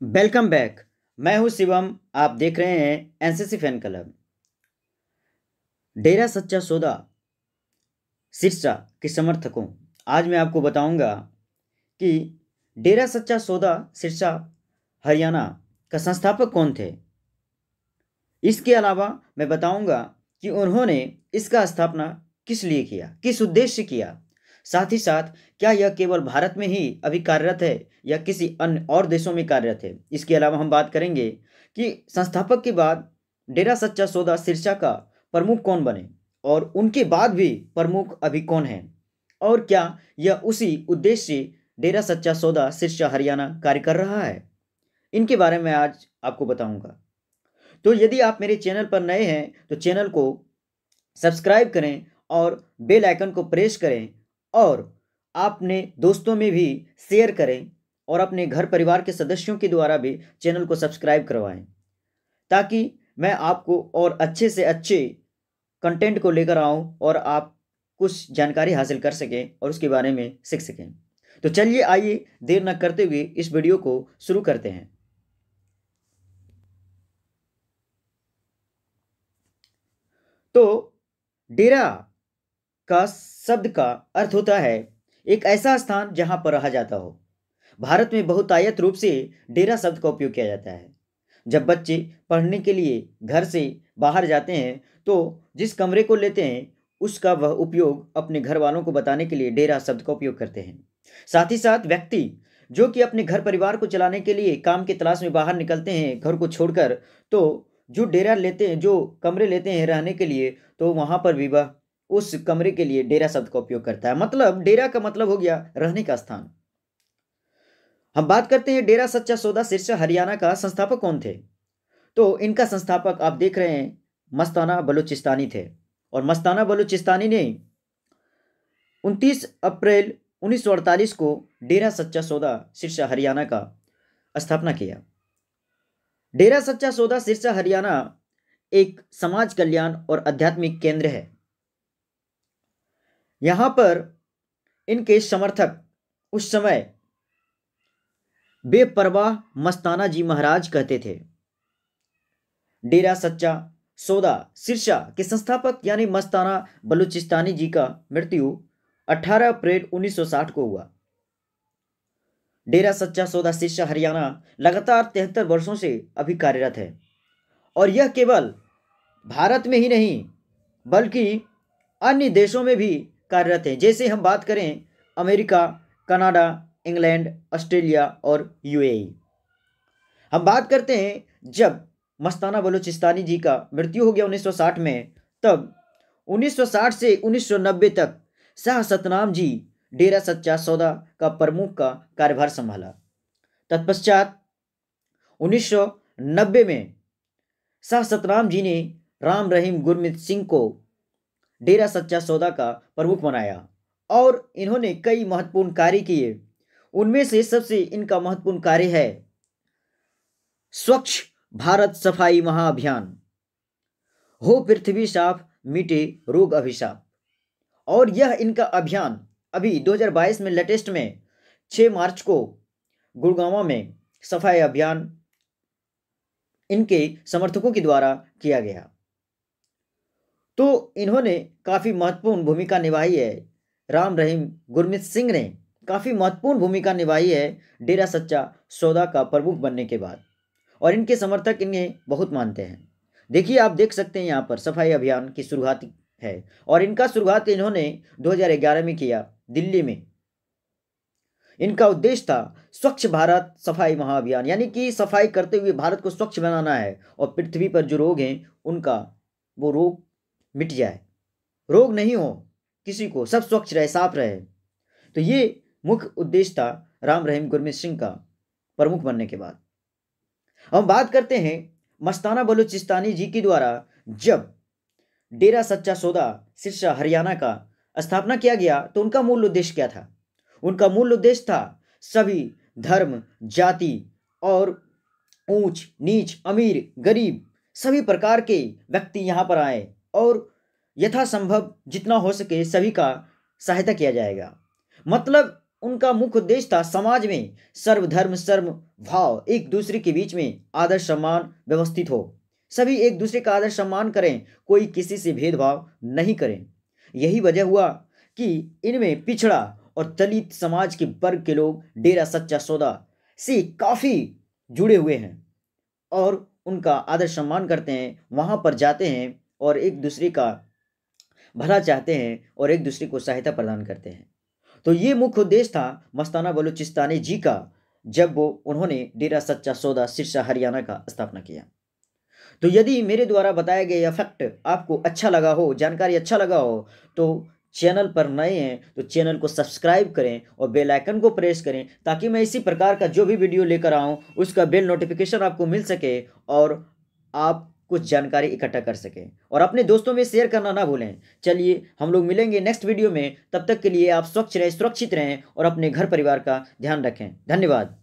Welcome back. मैं हूं शिवम। आप देख रहे हैं एनसीसी फैन क्लब। डेरा सच्चा सौदा सिरसा के समर्थकों, आज मैं आपको बताऊंगा कि डेरा सच्चा सौदा सिरसा हरियाणा का संस्थापक कौन थे। इसके अलावा मैं बताऊंगा कि उन्होंने इसका स्थापना किस लिए किया, किस उद्देश्य से किया। साथ ही साथ क्या यह केवल भारत में ही अभी कार्यरत है या किसी अन्य और देशों में कार्यरत है। इसके अलावा हम बात करेंगे कि संस्थापक के बाद डेरा सच्चा सौदा सिरसा का प्रमुख कौन बने और उनके बाद भी प्रमुख अभी कौन है, और क्या यह उसी उद्देश्य से डेरा सच्चा सौदा सिरसा हरियाणा कार्य कर रहा है। इनके बारे में आज आपको बताऊंगा। तो यदि आप मेरे चैनल पर नए हैं तो चैनल को सब्सक्राइब करें और बेल आइकन को प्रेस करें, और अपने दोस्तों में भी शेयर करें और अपने घर परिवार के सदस्यों के द्वारा भी चैनल को सब्सक्राइब करवाएं, ताकि मैं आपको और अच्छे से अच्छे कंटेंट को लेकर आऊं और आप कुछ जानकारी हासिल कर सकें और उसके बारे में सीख सकें। तो चलिए, आइए देर न करते हुए इस वीडियो को शुरू करते हैं। तो डेरा का शब्द का अर्थ होता है एक ऐसा स्थान जहां पर रहा जाता हो। भारत में बहुतायत रूप से डेरा शब्द का उपयोग किया जाता है। जब बच्चे पढ़ने के लिए घर से बाहर जाते हैं तो जिस कमरे को लेते हैं उसका वह उपयोग अपने घर वालों को बताने के लिए डेरा शब्द का उपयोग करते हैं। साथ ही साथ व्यक्ति जो कि अपने घर परिवार को चलाने के लिए काम की तलाश में बाहर निकलते हैं घर को छोड़कर, तो जो डेरा लेते हैं, जो कमरे लेते हैं रहने के लिए, तो वहां पर भी वह उस कमरे के लिए डेरा शब्द का उपयोग करता है। मतलब डेरा का मतलब हो गया रहने का स्थान। हम बात करते हैं डेरा सच्चा सौदा सिरसा हरियाणा का संस्थापक कौन थे। तो इनका संस्थापक आप देख रहे हैं मस्ताना बलूचिस्तानी थे, और मस्ताना बलूचिस्तानी ने 29 अप्रैल 1948 को डेरा सच्चा सौदा सिरसा हरियाणा का स्थापना किया। डेरा सच्चा सौदा सिरसा हरियाणा एक समाज कल्याण और आध्यात्मिक केंद्र है। यहां पर इनके समर्थक उस समय बेपरवाह मस्ताना जी महाराज कहते थे। डेरा सच्चा सौदा सिरसा के संस्थापक यानी मस्ताना बलूचिस्तानी जी का मृत्यु 18 अप्रैल 1960 को हुआ। डेरा सच्चा सौदा सिरसा हरियाणा लगातार 73 वर्षों से अभी कार्यरत है, और यह केवल भारत में ही नहीं बल्कि अन्य देशों में भी कार्यरत है। जैसे हम बात करें अमेरिका, कनाडा, इंग्लैंड, ऑस्ट्रेलिया और यूएई। हम बात करते हैं जब मस्ताना बलूचिस्तानी जी का मृत्यु हो गया 1960 में, तब 1960 से 1990 तक शाह सतनाम जी डेरा सच्चा सौदा का प्रमुख का कार्यभार संभाला। तत्पश्चात 1990 में शाह सतनाम जी ने राम रहीम गुरमीत सिंह को डेरा सच्चा सौदा का प्रमुख बनाया, और इन्होंने कई महत्वपूर्ण कार्य किए। उनमें से सबसे इनका महत्वपूर्ण कार्य है स्वच्छ भारत सफाई महाअभियान, हो पृथ्वी साफ मिटे रोग अभिशाप। और यह इनका अभियान अभी 2022 में लेटेस्ट में 6 मार्च को गुड़गांव में सफाई अभियान इनके समर्थकों के द्वारा किया गया। तो इन्होंने काफी महत्वपूर्ण भूमिका निभाई है। राम रहीम गुरमीत सिंह ने काफी महत्वपूर्ण भूमिका निभाई है डेरा सच्चा सौदा का प्रमुख बनने के बाद, और इनके समर्थक इन्हें बहुत मानते हैं। देखिए, आप देख सकते हैं यहाँ पर सफाई अभियान की शुरुआत है, और इनका शुरुआत इन्होंने 2011 में किया दिल्ली में। इनका उद्देश्य था स्वच्छ भारत सफाई महाअभियान, यानी कि सफाई करते हुए भारत को स्वच्छ बनाना है और पृथ्वी पर जो रोग हैं उनका वो रोग मिट जाए, रोग नहीं हो किसी को, सब स्वच्छ रहे, साफ रहे। तो ये मुख्य उद्देश्य था राम रहीम गुरमीत सिंह का प्रमुख बनने के बाद। हम बात करते हैं मस्ताना बलूचिस्तानी जी के द्वारा जब डेरा सच्चा सौदा सिरसा हरियाणा का स्थापना किया गया तो उनका मूल उद्देश्य क्या था। उनका मूल उद्देश्य था सभी धर्म, जाति और ऊंच नीच, अमीर गरीब सभी प्रकार के व्यक्ति यहाँ पर आए, और यथासंभव जितना हो सके सभी का सहायता किया जाएगा। मतलब उनका मुख्य उद्देश्य था समाज में सर्वधर्म सर्व भाव, एक दूसरे के बीच में आदर सम्मान व्यवस्थित हो, सभी एक दूसरे का आदर सम्मान करें, कोई किसी से भेदभाव नहीं करें। यही वजह हुआ कि इनमें पिछड़ा और दलित समाज के वर्ग के लोग डेरा सच्चा सौदा से काफी जुड़े हुए हैं और उनका आदर सम्मान करते हैं, वहां पर जाते हैं और एक दूसरे का भला चाहते हैं और एक दूसरे को सहायता प्रदान करते हैं। तो ये मुख्य उद्देश्य था मस्ताना बलूचिस्तानी जी का जब उन्होंने डेरा सच्चा सौदा सिरसा हरियाणा का स्थापना किया। तो यदि मेरे द्वारा बताया गया यह फैक्ट आपको अच्छा लगा हो, जानकारी अच्छा लगा हो, तो चैनल पर नए हैं तो चैनल को सब्सक्राइब करें और बेल आइकन को प्रेस करें ताकि मैं इसी प्रकार का जो भी वीडियो लेकर आऊँ उसका बेल नोटिफिकेशन आपको मिल सके और आप कुछ जानकारी इकट्ठा कर सकें और अपने दोस्तों में शेयर करना ना भूलें। चलिए हम लोग मिलेंगे नेक्स्ट वीडियो में, तब तक के लिए आप स्वच्छ रहें, सुरक्षित रहें और अपने घर परिवार का ध्यान रखें। धन्यवाद।